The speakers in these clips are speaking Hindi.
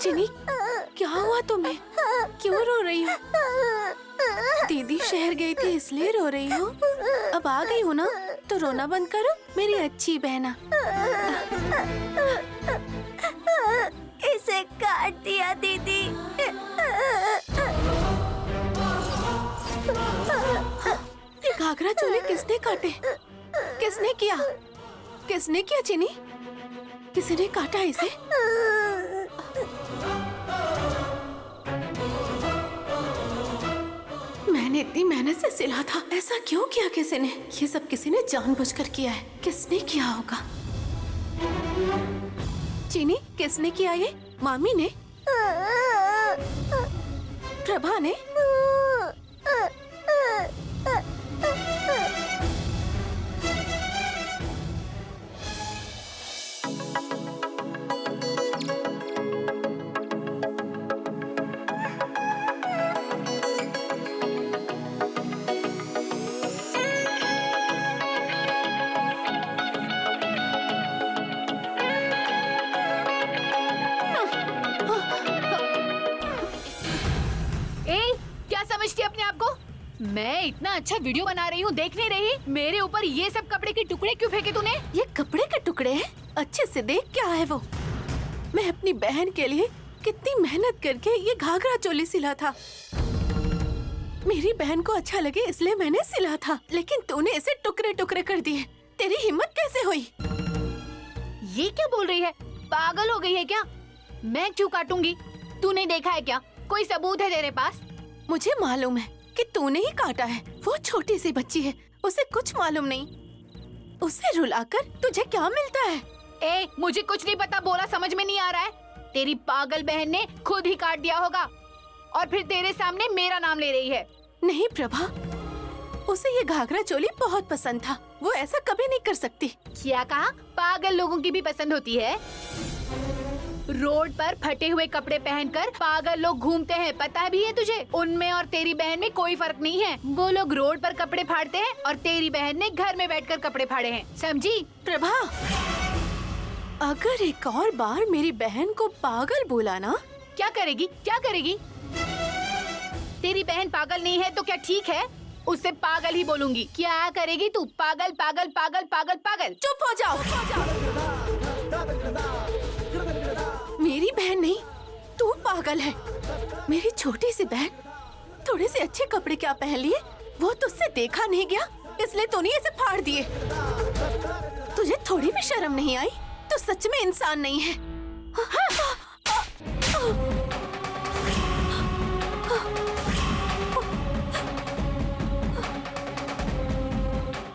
चिनी, क्या हुआ तुम्हें? क्यों रो रही हो? दीदी शहर गई थी इसलिए रो रही हो? अब आ गई हो ना, तो रोना बंद करो मेरी अच्छी बहना। इसे काट दिया दीदी। ये घाघरा चोली किसने काटे? किसने किया? किसने किया चिनी? किसी ने काटा इसे? मैंने इतनी मेहनत से सिला था, ऐसा क्यों किया किसी ने? ये सब किसी ने जानबूझकर किया है। किसने किया होगा? चीनी, किसने किया ये? मामी ने? प्रभा ने? मैं इतना अच्छा वीडियो बना रही हूँ, देख नहीं रही? मेरे ऊपर ये सब कपड़े के टुकड़े क्यों फेंके तूने? ये कपड़े के टुकड़े हैं? अच्छे से देख क्या है वो। मैं अपनी बहन के लिए कितनी मेहनत करके ये घाघरा चोली सिला था। मेरी बहन को अच्छा लगे इसलिए मैंने सिला था, लेकिन तूने इसे टुकड़े टुकड़े कर दिए। तेरी हिम्मत कैसे हुई? ये क्या बोल रही है? पागल हो गई है क्या? मैं क्यों काटूंगी? तूने देखा है क्या? कोई सबूत है तेरे पास? मुझे मालूम है कि तूने ही काटा है। वो छोटी सी बच्ची है, उसे कुछ मालूम नहीं। उसे रुलाकर तुझे क्या मिलता है? ए, मुझे कुछ नहीं पता, बोला समझ में नहीं आ रहा है। तेरी पागल बहन ने खुद ही काट दिया होगा और फिर तेरे सामने मेरा नाम ले रही है। नहीं प्रभा, उसे ये घाघरा चोली बहुत पसंद था, वो ऐसा कभी नहीं कर सकती। क्या कहा? पागल लोगों की भी पसंद होती है? रोड पर फटे हुए कपड़े पहनकर पागल लोग घूमते हैं, पता भी है तुझे? उनमें और तेरी बहन में कोई फर्क नहीं है। वो लोग रोड पर कपड़े फाड़ते हैं और तेरी बहन ने घर में बैठकर कपड़े फाड़े हैं, समझी? प्रभा, अगर एक और बार मेरी बहन को पागल बोला ना। क्या करेगी? क्या करेगी? तेरी बहन पागल नहीं है तो क्या ठीक है? उससे पागल ही बोलूंगी। क्या करेगी तू? पागल पागल पागल पागल पागल। चुप हो जाओ। मेरी बहन नहीं, तू पागल है। मेरी छोटी सी बहन थोड़े से अच्छे कपड़े क्या पहन लिए, वो तुझसे देखा नहीं गया इसलिए तूने इसे फाड़ दिए। तुझे थोड़ी भी शर्म नहीं आई? तू सच में इंसान नहीं है।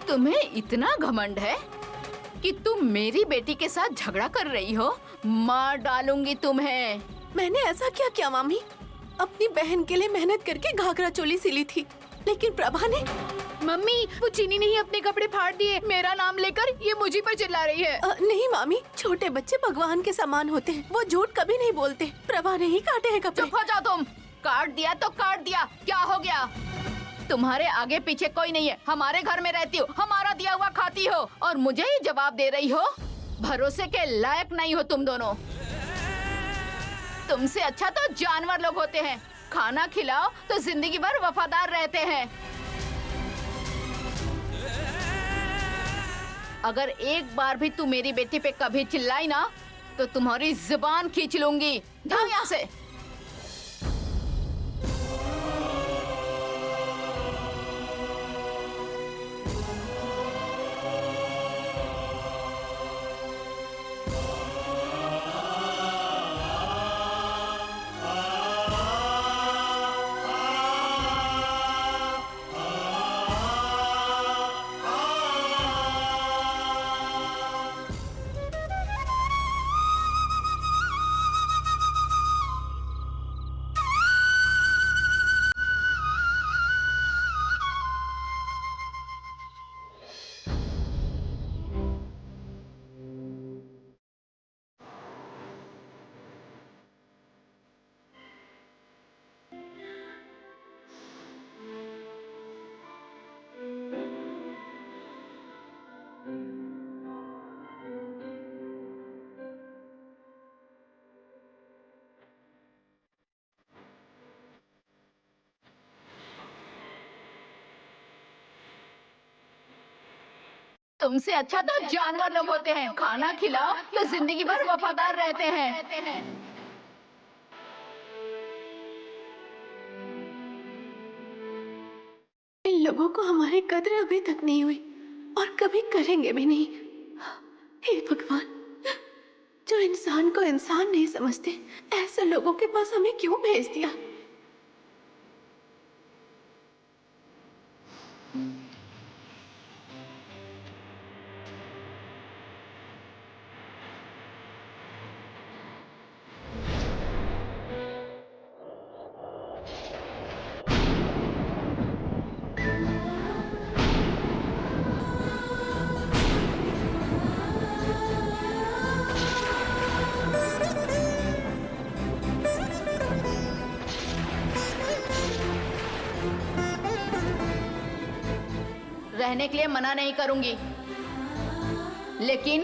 तुम्हें इतना घमंड है कि तुम मेरी बेटी के साथ झगड़ा कर रही हो? मार डालूंगी तुम्हें। मैंने ऐसा क्या किया मामी? अपनी बहन के लिए मेहनत करके घाघरा चोली सिली थी, लेकिन प्रभा ने। मम्मी, वो चीनी ने ही अपने कपड़े फाड़ दिए। मेरा नाम लेकर ये मुझे पर चिल्ला रही है। नहीं मामी, छोटे बच्चे भगवान के समान होते हैं, वो झूठ कभी नहीं बोलते। प्रभा ने ही काटे हैं कपड़े। चुप हो जाओ तुम। काट दिया तो काट दिया, क्या हो गया? तुम्हारे आगे पीछे कोई नहीं है। हमारे घर में रहती हो, हमारा दिया हुआ खाती हो और मुझे ही जवाब दे रही हो? भरोसे के लायक नहीं हो तुम दोनों। तुमसे अच्छा तो जानवर लोग होते हैं। खाना खिलाओ तो जिंदगी भर वफादार रहते हैं। अगर एक बार भी तू मेरी बेटी पे कभी चिल्लाई ना तो तुम्हारी जुबान खींच लूंगी। जाओ यहाँ से। तुमसे अच्छा तो जानवर लोग होते हैं, खाना खिलाओ तो जिंदगी भर वफादार रहते हैं। इन लोगों को हमारी कद्र अभी तक नहीं हुई और कभी करेंगे भी नहीं। हे भगवान, जो इंसान को इंसान नहीं समझते, ऐसे लोगों के पास हमें क्यों भेज दिया? रहने के लिए मना नहीं करूंगी, लेकिन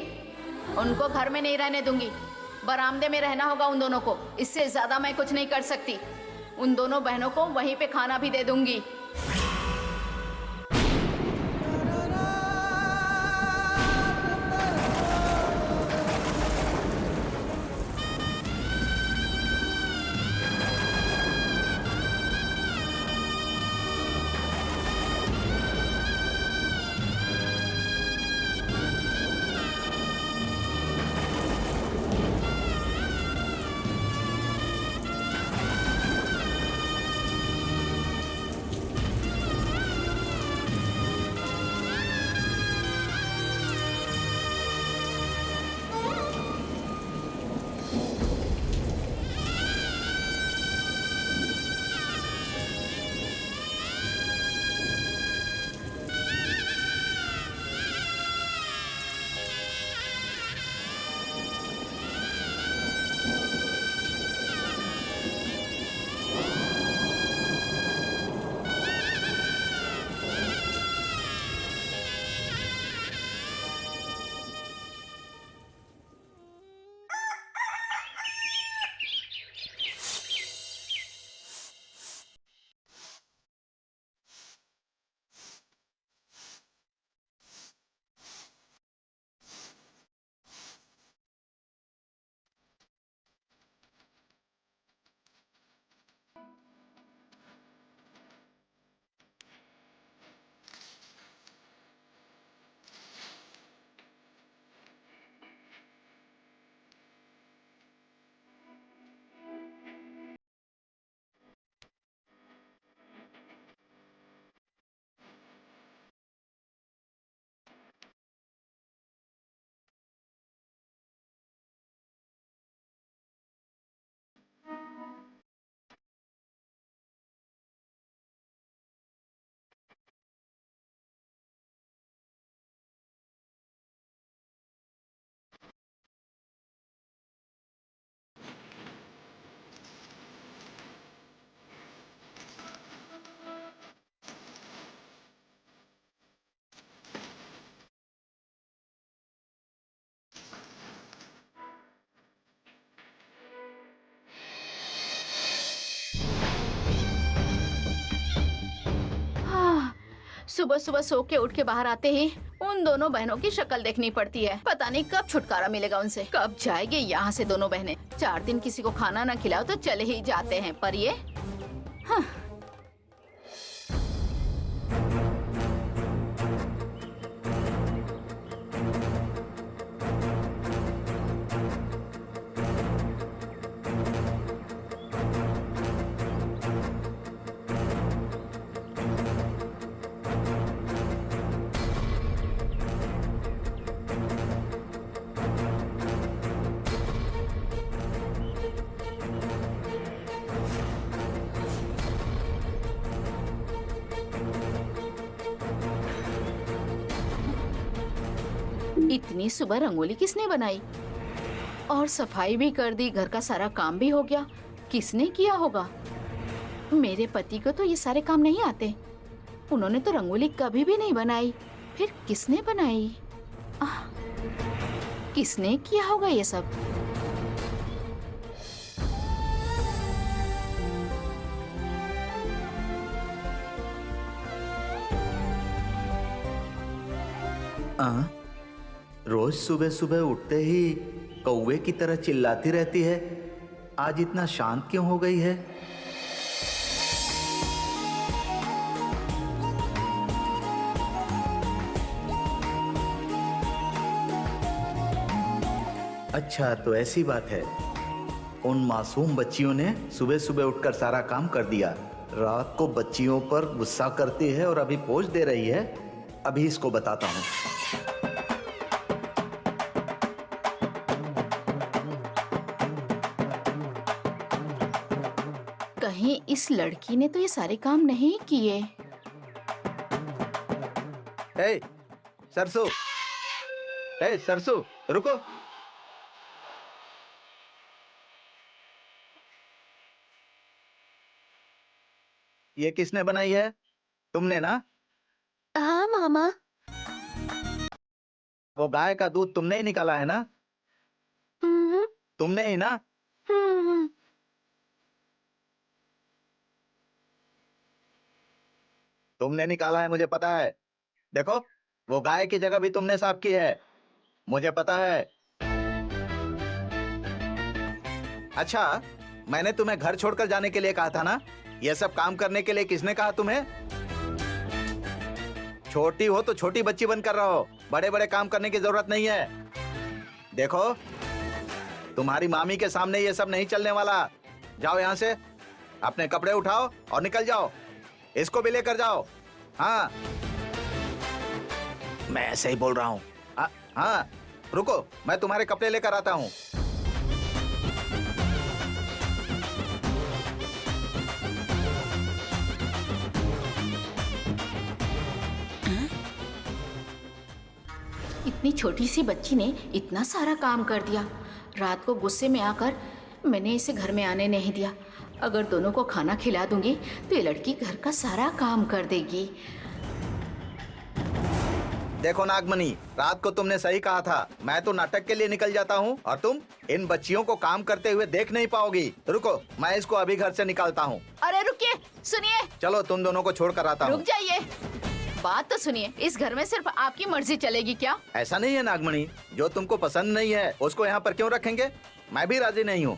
उनको घर में नहीं रहने दूंगी। बरामदे में रहना होगा उन दोनों को। इससे ज्यादा मैं कुछ नहीं कर सकती। उन दोनों बहनों को वहीं पे खाना भी दे दूंगी। सुबह सुबह सो के उठ के बाहर आते ही उन दोनों बहनों की शक्ल देखनी पड़ती है। पता नहीं कब छुटकारा मिलेगा उनसे, कब जाएंगे यहाँ से दोनों बहनें। 4 दिन किसी को खाना ना खिलाओ तो चले ही जाते हैं, पर ये हाँ। इतनी सुबह रंगोली किसने बनाई? और सफाई भी कर दी, घर का सारा काम भी हो गया। किसने किया होगा? मेरे पति को तो ये सारे काम नहीं आते। उन्होंने तो रंगोली कभी भी नहीं बनाई। फिर किसने बनाई? किसने किया होगा ये सब? रोज सुबह सुबह उठते ही कौवे की तरह चिल्लाती रहती है। आज इतना शांत क्यों हो गई है? अच्छा, तो ऐसी बात है। उन मासूम बच्चियों ने सुबह सुबह उठकर सारा काम कर दिया। रात को बच्चियों पर गुस्सा करती है और अभी पोज दे रही है। अभी इसको बताता हूँ। कहीं इस लड़की ने तो ये सारे काम नहीं किए। हे सरसू, हे सरसू, रुको। ये किसने बनाई है? तुमने ना? हाँ मामा। वो गाय का दूध तुमने ही निकाला है ना? हम्म, तुमने ही ना? हम्म, तुमने निकाला है, मुझे पता है। देखो, वो गाय की जगह भी तुमने साफ की है, मुझे पता है। अच्छा, मैंने तुम्हें घर छोड़कर जाने के लिए कहा था ना? ये सब काम करने के लिए किसने कहा तुम्हें? छोटी हो तो छोटी बच्ची बनकर रहो, बड़े बड़े काम करने की जरूरत नहीं है। देखो, तुम्हारी मामी के सामने ये सब नहीं चलने वाला। जाओ यहाँ से, अपने कपड़े उठाओ और निकल जाओ। इसको भी लेकर जाओ। हाँ, मैं ऐसे ही बोल रहा हूँ। हाँ, रुको, मैं तुम्हारे कपड़े लेकर आता हूँ। इतनी छोटी सी बच्ची ने इतना सारा काम कर दिया। रात को गुस्से में आकर मैंने इसे घर में आने नहीं दिया। अगर दोनों को खाना खिला दूंगी तो ये लड़की घर का सारा काम कर देगी। देखो नागमणि, रात को तुमने सही कहा था। मैं तो नाटक के लिए निकल जाता हूँ और तुम इन बच्चियों को काम करते हुए देख नहीं पाओगी। रुको, मैं इसको अभी घर से निकालता हूँ। अरे रुकिए, सुनिए। चलो, तुम दोनों को छोड़ कर आता हूँ। रुक जाइए, बात तो सुनिए। इस घर में सिर्फ आपकी मर्जी चलेगी क्या? ऐसा नहीं है नागमणि, जो तुमको पसंद नहीं है उसको यहाँ पर क्यों रखेंगे? मैं भी राजी नहीं हूँ।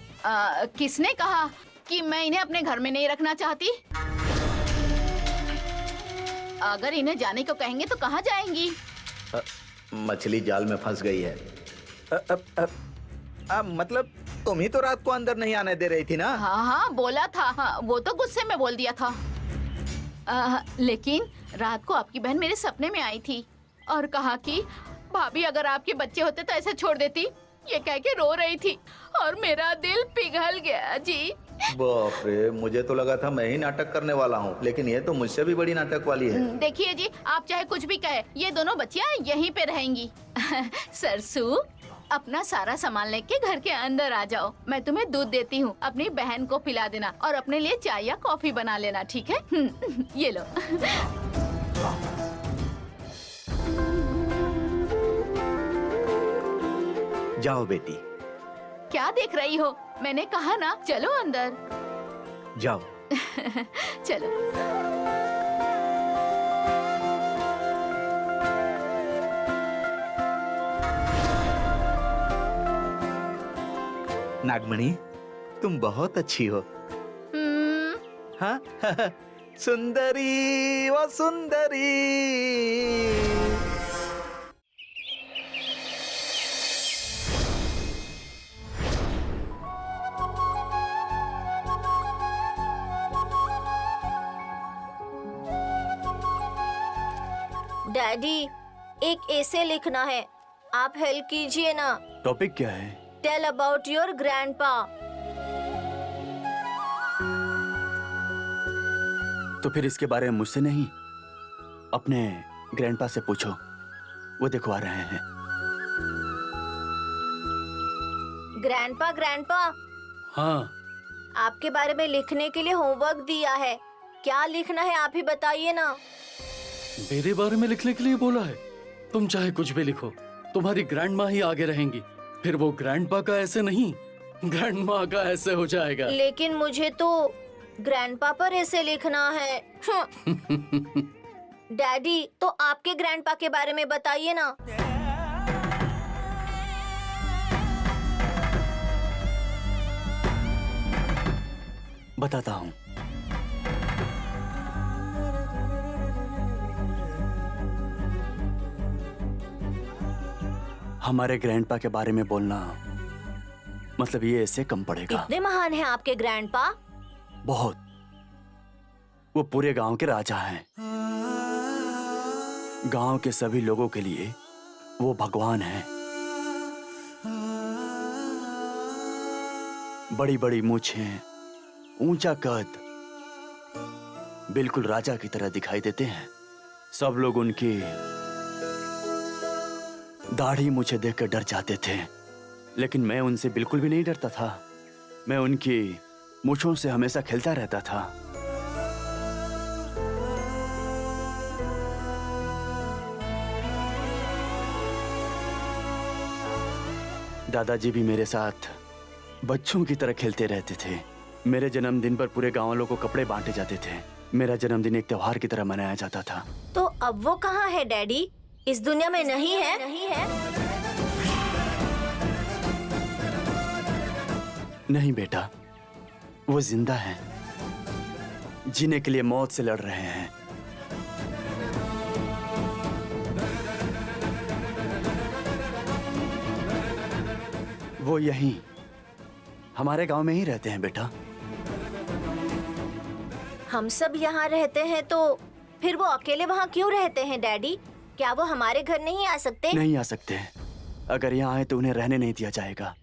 किसने कहा कि मैं इन्हें अपने घर में नहीं रखना चाहती? अगर इन्हें जाने को कहेंगे तो कहाँ जाएंगी? मछली जाल में फंस गई है। मतलब तुम ही तो रात को अंदर नहीं आने दे रही थी ना? हाँ हाँ बोला था। हाँ, वो तो गुस्से में बोल दिया था। लेकिन रात को आपकी बहन मेरे सपने में आई थी और कहा कि भाभी अगर आपके बच्चे होते तो ऐसे छोड़ देती। ये कह के रो रही थी और मेरा दिल पिघल गया जी। बाप रे, मुझे तो लगा था मैं ही नाटक करने वाला हूँ, लेकिन ये तो मुझसे भी बड़ी नाटक वाली है। देखिए जी, आप चाहे कुछ भी कहे, ये दोनों बच्चियां यहीं पे रहेंगी। सरसू, अपना सारा सामान लेके घर के अंदर आ जाओ। मैं तुम्हें दूध देती हूँ, अपनी बहन को पिला देना और अपने लिए चाय या कॉफी बना लेना, ठीक है? ये लो। जाओ बेटी। क्या देख रही हो? मैंने कहा ना, चलो अंदर। जाओ। चलो। नागमणि, तुम बहुत अच्छी हो। हाँ? सुंदरी, वो सुंदरी। डैडी, एक ऐसे लिखना है, आप हेल्प कीजिए ना। टॉपिक क्या है? Tell about your grandpa. तो फिर इसके बारे में मुझसे नहीं, अपने ग्रैंडपा से पूछो। वो देखो आ रहे हैं। ग्रैंडपा, ग्रैंडपा, हाँ, आपके बारे में लिखने के लिए होमवर्क दिया है। क्या लिखना है आप ही बताइए ना। मेरे बारे में लिखने के लिए बोला है? तुम चाहे कुछ भी लिखो, तुम्हारी ग्रैंडमा ही आगे रहेंगी। फिर वो ग्रैंडपा का ऐसे नहीं, ग्रैंडमा का ऐसे हो जाएगा। लेकिन मुझे तो ग्रैंडपा पर ऐसे लिखना है। डैडी, तो आपके ग्रैंडपा के बारे में बताइए ना। बताता हूँ। हमारे ग्रैंडपा के बारे में बोलना मतलब ये ऐसे कम पड़ेगा। कितने महान हैं आपके ग्रैंडपा? बहुत। वो पूरे गांव के राजा हैं। गांव के सभी लोगों के लिए वो भगवान हैं। बड़ी बड़ी मूछें, ऊंचा कद, बिल्कुल राजा की तरह दिखाई देते हैं। सब लोग उनकी दाढ़ी मूछें देखकर डर जाते थे, लेकिन मैं उनसे बिल्कुल भी नहीं डरता था। मैं उनकी मूछों से हमेशा खेलता रहता था। दादाजी भी मेरे साथ बच्चों की तरह खेलते रहते थे। मेरे जन्मदिन पर पूरे गांव वालों को कपड़े बांटे जाते थे। मेरा जन्मदिन एक त्योहार की तरह मनाया जाता था। तो अब वो कहाँ है डैडी? इस दुनिया में नहीं है? नहीं बेटा, वो जिंदा हैं। जीने के लिए मौत से लड़ रहे हैं। वो यहीं हमारे गांव में ही रहते हैं बेटा। हम सब यहाँ रहते हैं, तो फिर वो अकेले वहाँ क्यों रहते हैं डैडी? क्या वो हमारे घर नहीं आ सकते? नहीं आ सकते। अगर यहाँ आए तो उन्हें रहने नहीं दिया जाएगा।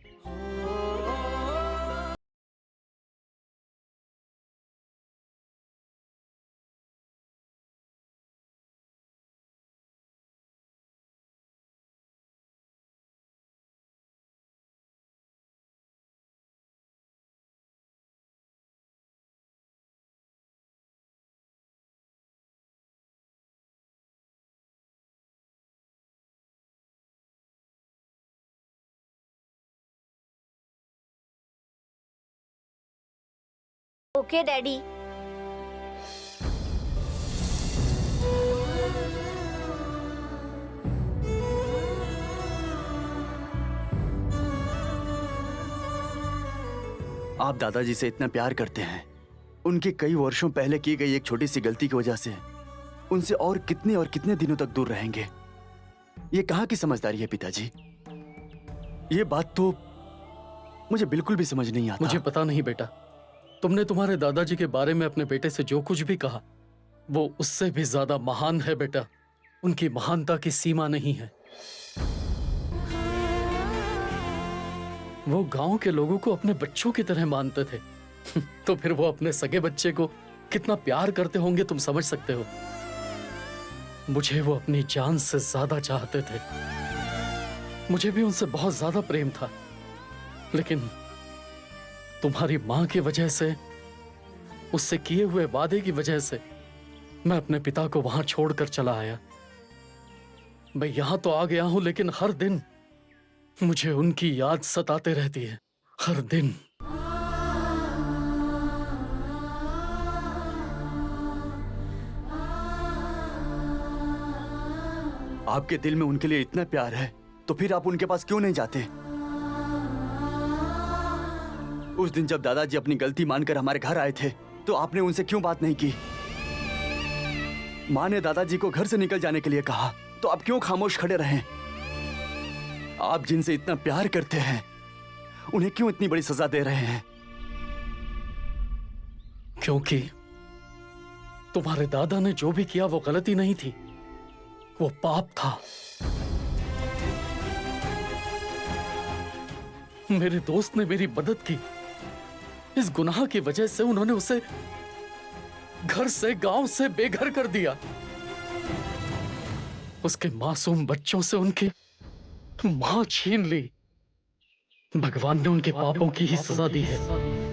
Okay daddy. आप दादाजी से इतना प्यार करते हैं। उनके कई वर्षों पहले की गई एक छोटी सी गलती की वजह से उनसे और कितने दिनों तक दूर रहेंगे। ये कहाँ की समझदारी है पिताजी? ये बात तो मुझे बिल्कुल भी समझ नहीं आता। मुझे पता नहीं बेटा, तुमने तुम्हारे दादाजी के बारे में अपने बेटे से जो कुछ भी कहा वो उससे भी ज्यादा महान है बेटा। उनकी महानता की सीमा नहीं है। वो गांव के लोगों को अपने बच्चों की तरह मानते थे। तो फिर वो अपने सगे बच्चे को कितना प्यार करते होंगे तुम समझ सकते हो। मुझे वो अपनी जान से ज्यादा चाहते थे। मुझे भी उनसे बहुत ज्यादा प्रेम था, लेकिन तुम्हारी मां की वजह से, उससे किए हुए वादे की वजह से मैं अपने पिता को वहां छोड़कर चला आया। मैं यहां तो आ गया हूं, लेकिन हर दिन मुझे उनकी याद सताते रहती है। हर दिन। आपके दिल में उनके लिए इतना प्यार है तो फिर आप उनके पास क्यों नहीं जाते? उस दिन जब दादाजी अपनी गलती मानकर हमारे घर आए थे तो आपने उनसे क्यों बात नहीं की? माँ ने दादाजी को घर से निकल जाने के लिए कहा तो आप क्यों खामोश खड़े रहे? आप जिनसे इतना प्यार करते हैं उन्हें क्यों इतनी बड़ी सजा दे रहे हैं? क्योंकि तुम्हारे दादा ने जो भी किया वो गलती नहीं थी, वो पाप था। मेरे दोस्त ने मेरी मदद की। इस गुनाह की वजह से उन्होंने उसे घर से, गांव से बेघर कर दिया। उसके मासूम बच्चों से उनकी मां छीन ली। भगवान ने उनके पापों की ही सजा दी है।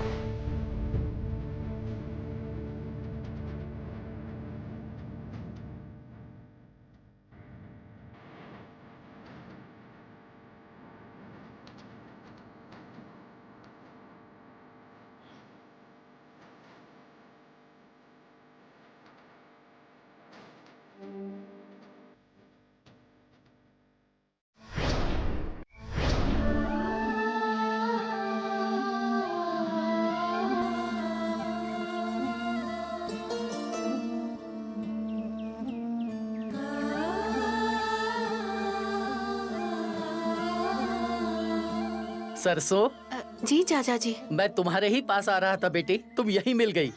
सरसों, जी चाचा जी। मैं तुम्हारे ही पास आ रहा था बेटी, तुम यहीं मिल गई।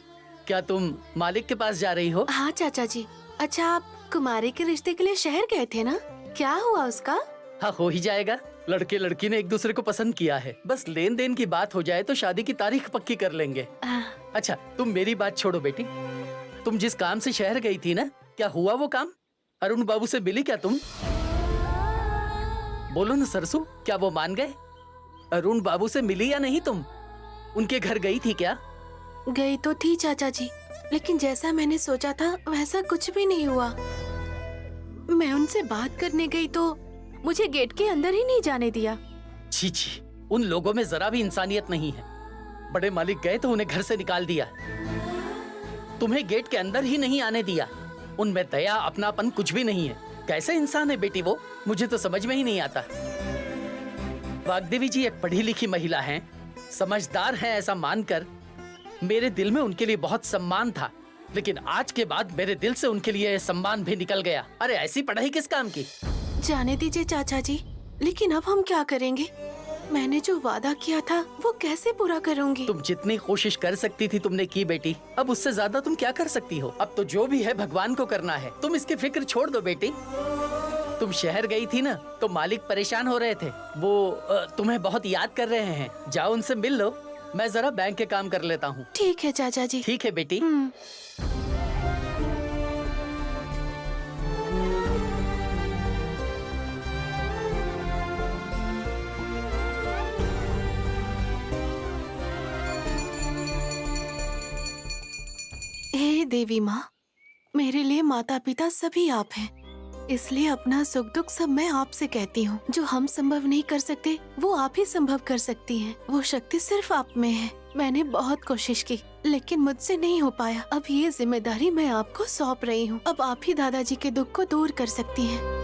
क्या तुम मालिक के पास जा रही हो? हाँ चाचा जी। अच्छा, आप कुमारी के रिश्ते के लिए शहर गए थे ना? क्या हुआ उसका? हाँ, हो ही जाएगा। लड़के लड़की ने एक दूसरे को पसंद किया है, बस लेन देन की बात हो जाए तो शादी की तारीख पक्की कर लेंगे। अच्छा, तुम मेरी बात छोड़ो बेटी, तुम जिस काम से शहर गई थी ना, क्या हुआ वो काम? अरुण बाबू से मिली क्या तुम? बोलो ना सरसू, क्या वो मान गए? अरुण बाबू से मिली या नहीं तुम? उनके घर गई थी क्या? गई तो थी चाचा जी, लेकिन जैसा मैंने सोचा था वैसा कुछ भी नहीं हुआ। मैं उनसे बात करने गई तो मुझे गेट के अंदर ही नहीं जाने दिया। छी छी, उन लोगों में जरा भी इंसानियत नहीं है। बड़े मालिक गए तो उन्हें घर से निकाल दिया, तुम्हें गेट के अंदर ही नहीं आने दिया। उनमें दया अपनापन कुछ भी नहीं है। कैसे इंसान है बेटी वो, मुझे तो समझ में ही नहीं आता। वाग्देवी जी एक पढ़ी लिखी महिला हैं, समझदार हैं, ऐसा मानकर मेरे दिल में उनके लिए बहुत सम्मान था, लेकिन आज के बाद मेरे दिल से उनके लिए सम्मान भी निकल गया। अरे ऐसी पढ़ाई किस काम की? जाने दीजिए चाचा जी, लेकिन अब हम क्या करेंगे? मैंने जो वादा किया था वो कैसे पूरा करूंगी? तुम जितनी कोशिश कर सकती थी तुमने की बेटी, अब उससे ज्यादा तुम क्या कर सकती हो? अब तो जो भी है भगवान को करना है, तुम इसकी फिक्र छोड़ दो बेटी। तुम शहर गई थी ना, तो मालिक परेशान हो रहे थे, वो तुम्हें बहुत याद कर रहे हैं। जाओ उनसे मिल लो, मैं जरा बैंक के काम कर लेता हूँ। ठीक है चाचा जी। ठीक है बेटी। हे देवी माँ, मेरे लिए माता पिता सभी आप हैं, इसलिए अपना सुख दुख सब मैं आपसे कहती हूँ। जो हम संभव नहीं कर सकते वो आप ही संभव कर सकती हैं। वो शक्ति सिर्फ आप में है। मैंने बहुत कोशिश की, लेकिन मुझसे नहीं हो पाया। अब ये जिम्मेदारी मैं आपको सौंप रही हूँ। अब आप ही दादाजी के दुख को दूर कर सकती हैं।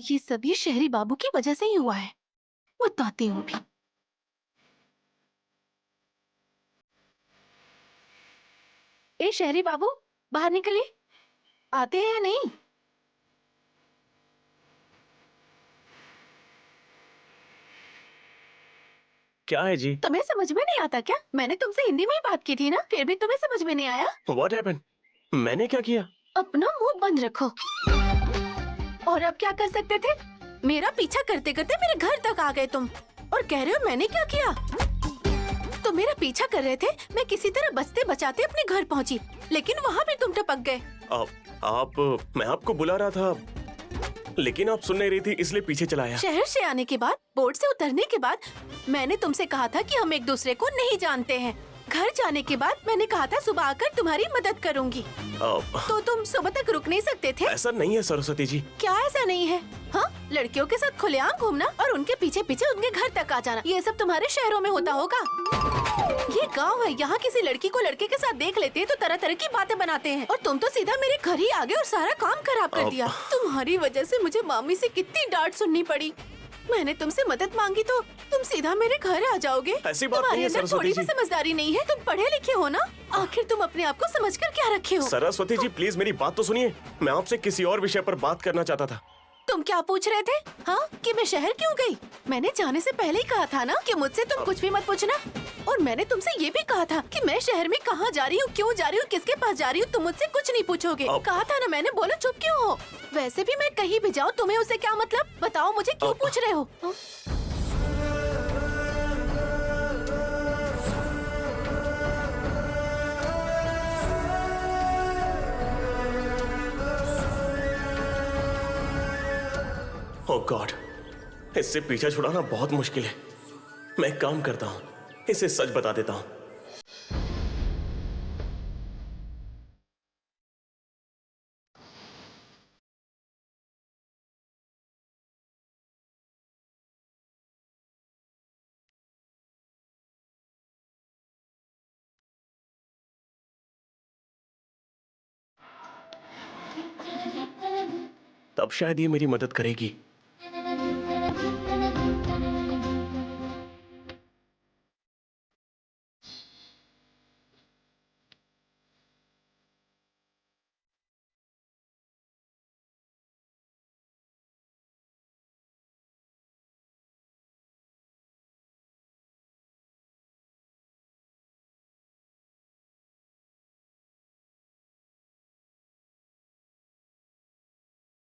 ये सब ये शहरी बाबू की वजह से ही हुआ है, बताती हूँ भी। ए शहरी बाबू, बाहर निकलिए। आते हैं या नहीं? क्या है जी? तुम्हें समझ में नहीं आता क्या? मैंने तुमसे हिंदी में ही बात की थी ना, फिर भी तुम्हें समझ में नहीं आया? What happened? मैंने क्या किया? अपना मुंह बंद रखो। और अब क्या कर सकते थे? मेरा पीछा करते करते मेरे घर तक आ गए तुम, और कह रहे हो मैंने क्या किया? तुम मेरा पीछा कर रहे थे, मैं किसी तरह बचते बचाते अपने घर पहुंची, लेकिन वहाँ भी तुम टपक गए। मैं आपको बुला रहा था, लेकिन आप सुन नहीं रही थी, इसलिए पीछे चला आया। शहर से आने के बाद, बोर्ड से उतरने के बाद मैंने तुमसे कहा था कि हम एक दूसरे को नहीं जानते हैं। घर जाने के बाद मैंने कहा था सुबह आकर तुम्हारी मदद करूंगी। तो तुम सुबह तक रुक नहीं सकते थे? ऐसा नहीं है सरस्वती जी। क्या ऐसा नहीं है? हाँ, लड़कियों के साथ खुलेआम घूमना और उनके पीछे पीछे उनके घर तक आ जाना, ये सब तुम्हारे शहरों में होता होगा। ये गांव है, यहाँ किसी लड़की को लड़के के साथ देख लेते हैं तो तरह तरह की बातें बनाते हैं, और तुम तो सीधा मेरे घर ही आ गए और सारा काम खराब कर दिया। तुम्हारी वजह से मुझे मामी से कितनी डांट सुननी पड़ी। मैंने तुमसे मदद मांगी तो तुम सीधा मेरे घर आ जाओगे। ऐसी बात तुम्हारे नहीं है अंदर सरस्वती थोड़ी जी। भी समझदारी नहीं है। तुम पढ़े लिखे हो ना, आखिर तुम अपने आप को समझकर क्या रखे हो? सरस्वती जी प्लीज मेरी बात तो सुनिए, मैं आपसे किसी और विषय पर बात करना चाहता था। तुम क्या पूछ रहे थे? हाँ, कि मैं शहर क्यों गई? मैंने जाने से पहले ही कहा था ना कि मुझसे तुम कुछ भी मत पूछना। और मैंने तुमसे ये भी कहा था कि मैं शहर में कहाँ जा रही हूँ, क्यों जा रही हूँ, किसके पास जा रही हूँ, तुम मुझसे कुछ नहीं पूछोगे। कहा था ना मैंने, बोलो चुप क्यों हो? वैसे भी मैं कहीं भी जाऊँ तुम्हें उससे क्या मतलब? बताओ मुझे क्यों पूछ रहे हो? ओह गॉड, इससे पीछा छुड़ाना बहुत मुश्किल है। मैं एक काम करता हूँ, इसे सच बता देता हूँ। तब शायद ये मेरी मदद करेगी।